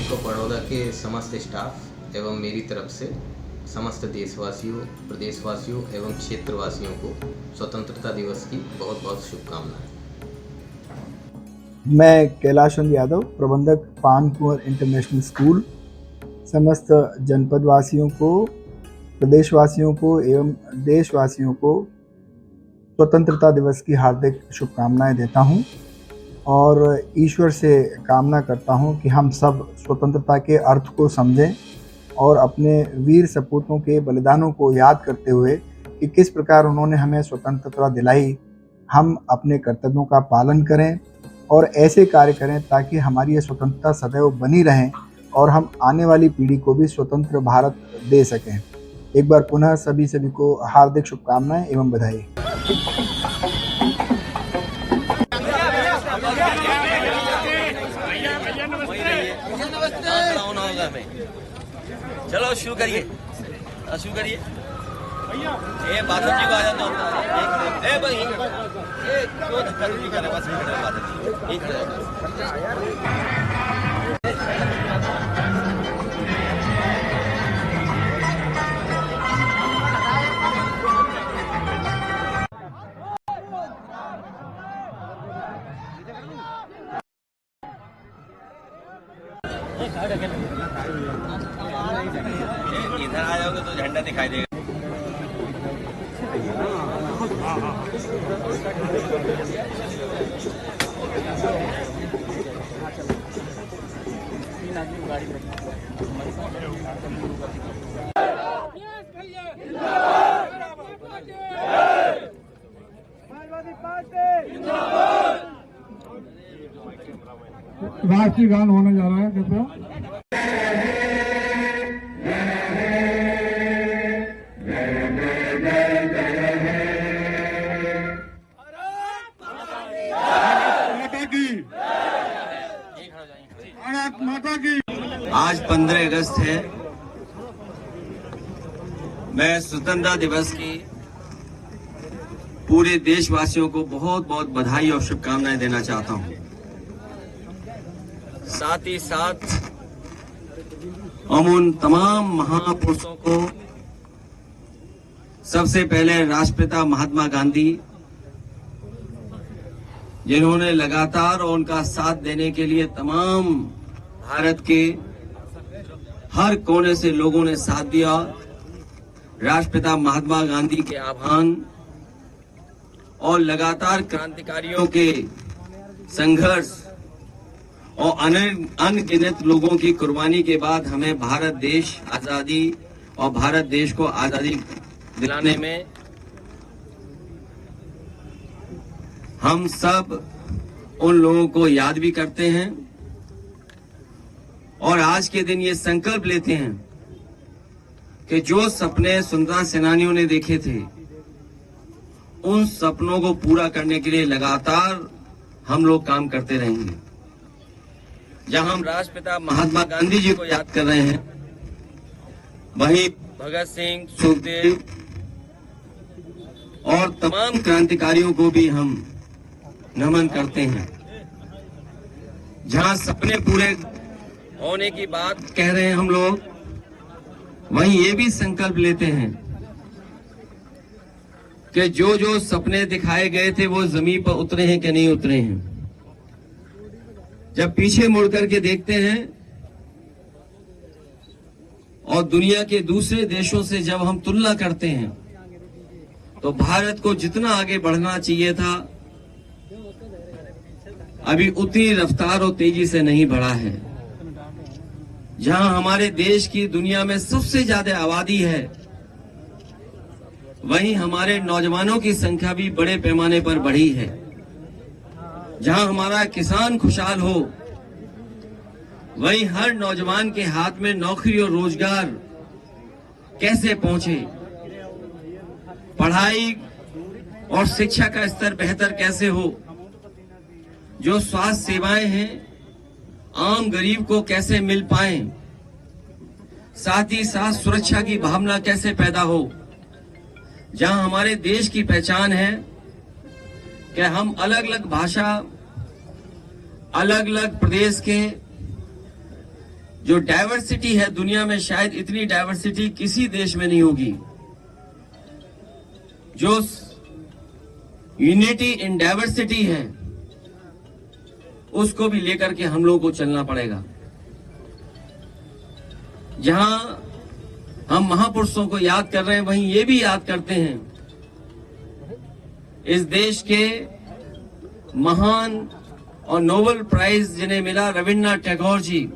Bank of Baroda के समस्त staff एवं मेरी तरफ से समस्त देशवासियों, प्रदेशवासियों एवं क्षेत्रवासियों को स्वतंत्रता दिवस की बहुत बहुत शुभकामनाएं। मैं कैलाश चंद्र यादव, प्रबंधक पान कुंवर इंटरनेशनल स्कूल, समस्त जनपदवासियों को, प्रदेशवासियों को एवं देशवासियों को स्वतंत्रता दिवस की हार्दिक शुभकामनाएं देता हूं और ईश्वर से कामना करता हूं कि हम सब स्वतंत्रता के अर्थ को समझें और अपने वीर सपूतों के बलिदानों को याद करते हुए कि किस प्रकार उन्होंने हमें स्वतंत्रता दिलाई, हम अपने कर्तव्यों का पालन करें और ऐसे कार्य करें ताकि हमारी ये स्वतंत्रता सदैव बनी रहे और हम आने वाली पीढ़ी को भी स्वतंत्र भारत दे सकें। एक बार पुनः सभी को हार्दिक शुभकामनाएं एवं बधाई। चलो शुरू करिए, शुरू करिए। ये बादल जी को आ जाता है। ए भाई, ये क्यों धक्का धुक्की कर रहे हैं? बस बादल जी एक इधर आ जाओगे तो झंडा दिखाई देगा। राष्ट्रीय गान होने जा रहा है, कृपया। आज 15 अगस्त है। मैं स्वतंत्रता दिवस की पूरे देशवासियों को बहुत बहुत बधाई और शुभकामनाएं देना चाहता हूं। साथ ही साथ हम उन तमाम महापुरुषों को, सबसे पहले राष्ट्रपिता महात्मा गांधी, जिन्होंने लगातार और उनका साथ देने के लिए तमाम भारत के हर कोने से लोगों ने साथ दिया। राष्ट्रपिता महात्मा गांधी के आह्वान और लगातार क्रांतिकारियों के संघर्ष और अनगिनत लोगों की कुर्बानी के बाद हमें भारत देश आजादी और भारत देश को आजादी दिलाने में हम सब उन लोगों को याद भी करते हैं और आज के दिन ये संकल्प लेते हैं कि जो सपने स्वतंत्रता सेनानियों ने देखे थे, उन सपनों को पूरा करने के लिए लगातार हम लोग काम करते रहेंगे। जहां हम राष्ट्रपिता महात्मा गांधी जी को याद कर रहे हैं, वहीं भगत सिंह, सुखदेव और तमाम क्रांतिकारियों को भी हम नमन करते हैं। जहां सपने पूरे होने की बात कह रहे हैं हम लोग, वहीं ये भी संकल्प लेते हैं कि जो जो सपने दिखाए गए थे वो जमीन पर उतरे हैं कि नहीं उतरे हैं। जब पीछे मुड़ करके देखते हैं और दुनिया के दूसरे देशों से जब हम तुलना करते हैं, तो भारत को जितना आगे बढ़ना चाहिए था, अभी उतनी रफ्तार और तेजी से नहीं बढ़ा है। जहां हमारे देश की दुनिया में सबसे ज्यादा आबादी है, वहीं हमारे नौजवानों की संख्या भी बड़े पैमाने पर बढ़ी है। जहां हमारा किसान खुशहाल हो, वहीं हर नौजवान के हाथ में नौकरी और रोजगार कैसे पहुंचे, पढ़ाई और शिक्षा का स्तर बेहतर कैसे हो, जो स्वास्थ्य सेवाएं हैं आम गरीब को कैसे मिल पाए, साथ ही साथ सुरक्षा की भावना कैसे पैदा हो। जहां हमारे देश की पहचान है कि हम अलग अलग भाषा, अलग अलग प्रदेश के जो डाइवर्सिटी है दुनिया में, शायद इतनी डाइवर्सिटी किसी देश में नहीं होगी। जो यूनिटी इन डाइवर्सिटी है, उसको भी लेकर के हम लोगों को चलना पड़ेगा। जहां हम महापुरुषों को याद कर रहे हैं, वहीं ये भी याद करते हैं इस देश के महान और नोबेल प्राइज जिन्हें मिला, रविन्द्रनाथ टैगोर जी,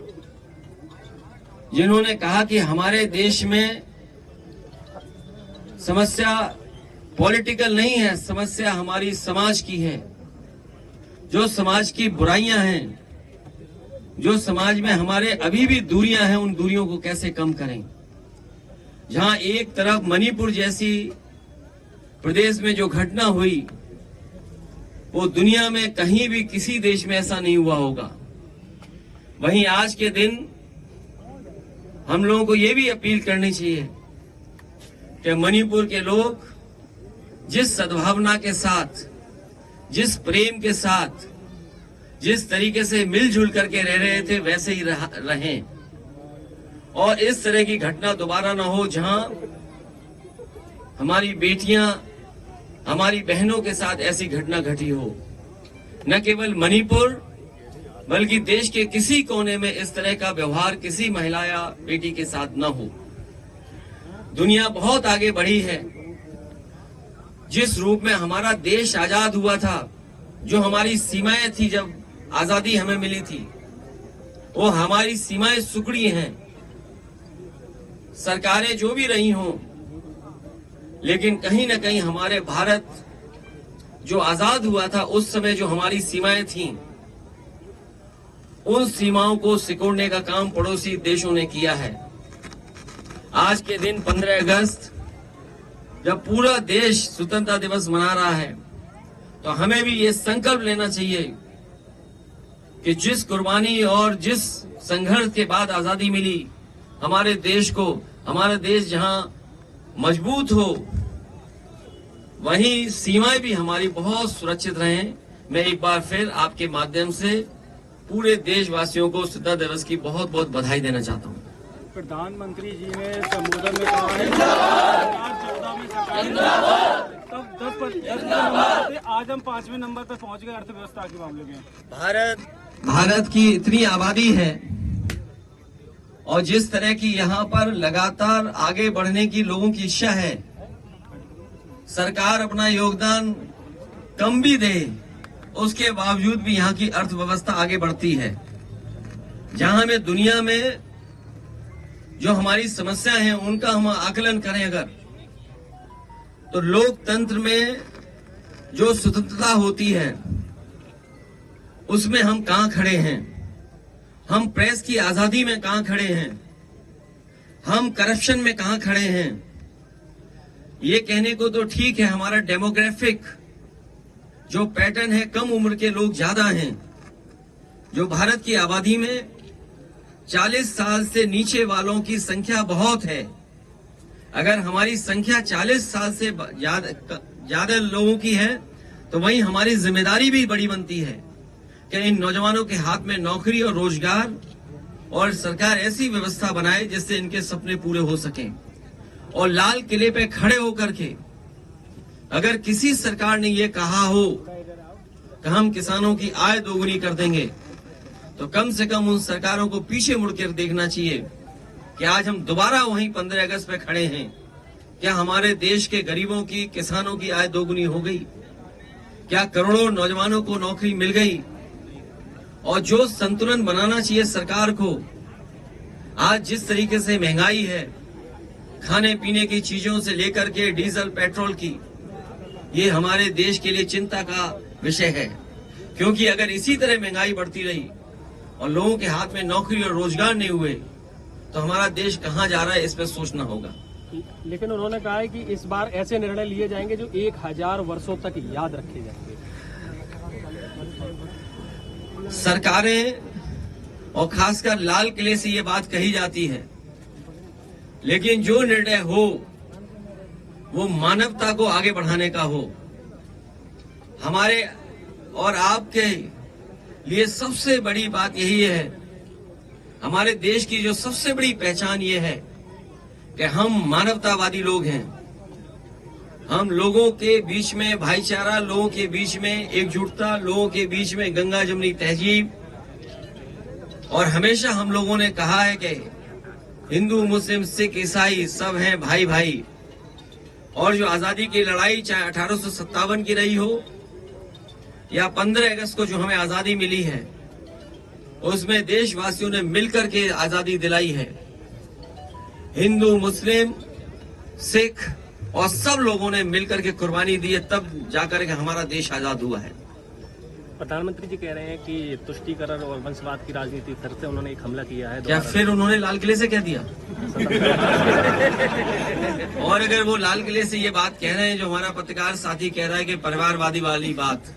जिन्होंने कहा कि हमारे देश में समस्या पॉलिटिकल नहीं है, समस्या हमारी समाज की है। जो समाज की बुराइयां हैं, जो समाज में हमारे अभी भी दूरियां हैं, उन दूरियों को कैसे कम करें। जहां एक तरफ मणिपुर जैसी प्रदेश में जो घटना हुई, वो दुनिया में कहीं भी किसी देश में ऐसा नहीं हुआ होगा। वहीं आज के दिन हम लोगों को ये भी अपील करनी चाहिए कि मणिपुर के लोग जिस सद्भावना के साथ, जिस प्रेम के साथ, जिस तरीके से मिलजुल करके रह रहे थे, वैसे ही रहें और इस तरह की घटना दोबारा ना हो जहां हमारी बेटियां, हमारी बहनों के साथ ऐसी घटना घटी हो। न केवल मणिपुर बल्कि देश के किसी कोने में इस तरह का व्यवहार किसी महिला या बेटी के साथ न हो। दुनिया बहुत आगे बढ़ी है। जिस रूप में हमारा देश आजाद हुआ था, जो हमारी सीमाएं थी जब आजादी हमें मिली थी, वो हमारी सीमाएं सुकड़ी हैं। सरकारें जो भी रही हों, लेकिन कहीं ना कहीं हमारे भारत जो आजाद हुआ था, उस समय जो हमारी सीमाएं थीं, उन सीमाओं को सिकोड़ने का काम पड़ोसी देशों ने किया है। आज के दिन 15 अगस्त जब पूरा देश स्वतंत्रता दिवस मना रहा है, तो हमें भी ये संकल्प लेना चाहिए कि जिस कुर्बानी और जिस संघर्ष के बाद आजादी मिली हमारे देश को, हमारा देश जहां मजबूत हो, वहीं सीमाएं भी हमारी बहुत सुरक्षित रहें। मैं एक बार फिर आपके माध्यम से पूरे देशवासियों को स्वतंत्रता दिवस की बहुत बहुत बधाई देना चाहता हूं। प्रधानमंत्री जी ने संबोधन में कहा है 2014 में सरकार तब 10 नंबर थे, आज हम 5वें नंबर पर पहुंच गए अर्थव्यवस्था के मामले में। भारत की इतनी आबादी है और जिस तरह की यहाँ पर लगातार आगे बढ़ने की लोगों की इच्छा है, सरकार अपना योगदान कम भी दे, उसके बावजूद भी यहाँ की अर्थव्यवस्था आगे बढ़ती है। जहां हमें दुनिया में जो हमारी समस्या है उनका हम आकलन करें अगर, तो लोकतंत्र में जो स्वतंत्रता होती है उसमें हम कहां खड़े हैं, हम प्रेस की आजादी में कहां खड़े हैं, हम करप्शन में कहां खड़े हैं। ये कहने को तो ठीक है, हमारा डेमोग्राफिक जो पैटर्न है, कम उम्र के लोग ज्यादा हैं। जो भारत की आबादी में 40 साल से नीचे वालों की संख्या बहुत है। अगर हमारी संख्या 40 साल से ज्यादा लोगों की है, तो वहीं हमारी जिम्मेदारी भी बड़ी बनती है कि इन नौजवानों के हाथ में नौकरी और रोजगार, और सरकार ऐसी व्यवस्था बनाए जिससे इनके सपने पूरे हो सकें। और लाल किले पे खड़े होकर के अगर किसी सरकार ने ये कहा हो कि हम किसानों की आय दोगुनी कर देंगे, तो कम से कम उन सरकारों को पीछे मुड़कर देखना चाहिए कि आज हम दोबारा वहीं 15 अगस्त पे खड़े हैं। क्या हमारे देश के गरीबों की, किसानों की आय दोगुनी हो गई? क्या करोड़ों नौजवानों को नौकरी मिल गई? और जो संतुलन बनाना चाहिए सरकार को, आज जिस तरीके से महंगाई है, खाने पीने की चीजों से लेकर के डीजल पेट्रोल की, ये हमारे देश के लिए चिंता का विषय है। क्योंकि अगर इसी तरह महंगाई बढ़ती रही और लोगों के हाथ में नौकरी और रोजगार नहीं हुए, तो हमारा देश कहां जा रहा है, इस पर सोचना होगा। लेकिन उन्होंने कहा है कि इस बार ऐसे निर्णय लिए जाएंगे जो 1000 वर्षों तक याद रखे जाएंगे। सरकारें और खासकर लाल किले से ये बात कही जाती है, लेकिन जो निर्णय हो वो मानवता को आगे बढ़ाने का हो। हमारे और आपके लिए सबसे बड़ी बात यही है हमारे देश की जो सबसे बड़ी पहचान ये है कि हम मानवतावादी लोग हैं। हम लोगों के बीच में भाईचारा, लोगों के बीच में एकजुटता, लोगों के बीच में गंगा जमुनी तहजीब, और हमेशा हम लोगों ने कहा है कि हिंदू, मुस्लिम, सिख, ईसाई सब हैं भाई भाई। और जो आजादी की लड़ाई चाहे 1857 की रही हो या 15 अगस्त को जो हमें आजादी मिली है, उसमें देशवासियों ने मिलकर के आजादी दिलाई है। हिंदू, मुस्लिम, सिख और सब लोगों ने मिलकर के कुर्बानी दी है, तब जाकर के हमारा देश आजाद हुआ है। प्रधानमंत्री जी कह रहे हैं कि तुष्टीकरण और वंशवाद की राजनीति फिर से उन्होंने एक हमला किया है। क्या फिर उन्होंने लाल किले से कह दिया? और अगर वो लाल किले से ये बात कह रहे हैं जो हमारा पत्रकार साथी कह रहा है कि परिवारवादी वाली बात,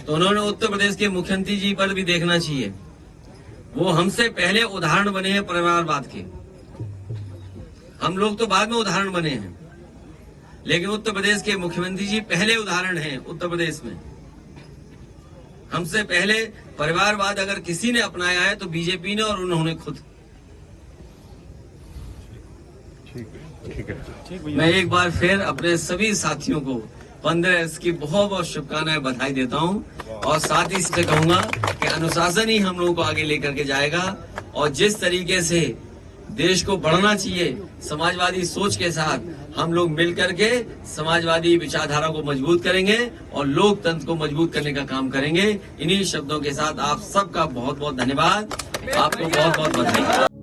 तो उन्होंने उत्तर प्रदेश के मुख्यमंत्री जी पर भी देखना चाहिए। वो हमसे पहले उदाहरण बने हैं परिवारवाद के। हम लोग तो बाद में उदाहरण बने हैं, लेकिन उत्तर प्रदेश के मुख्यमंत्री जी पहले उदाहरण हैं उत्तर प्रदेश में। हमसे पहले परिवारवाद अगर किसी ने अपनाया है तो बीजेपी ने, और उन्होंने खुद। ठीक है। मैं एक बार फिर अपने सभी साथियों को 15 अगस्त की बहुत बहुत शुभकामनाएं, बधाई देता हूं, और साथ ही से कहूंगा कि अनुशासन ही हम लोगों को आगे लेकर के जाएगा। और जिस तरीके से देश को बढ़ना चाहिए समाजवादी सोच के साथ, हम लोग मिलकर के समाजवादी विचारधारा को मजबूत करेंगे और लोकतंत्र को मजबूत करने का काम करेंगे। इन्हीं शब्दों के साथ आप सबका बहुत बहुत धन्यवाद, आपको बहुत बहुत बधाई।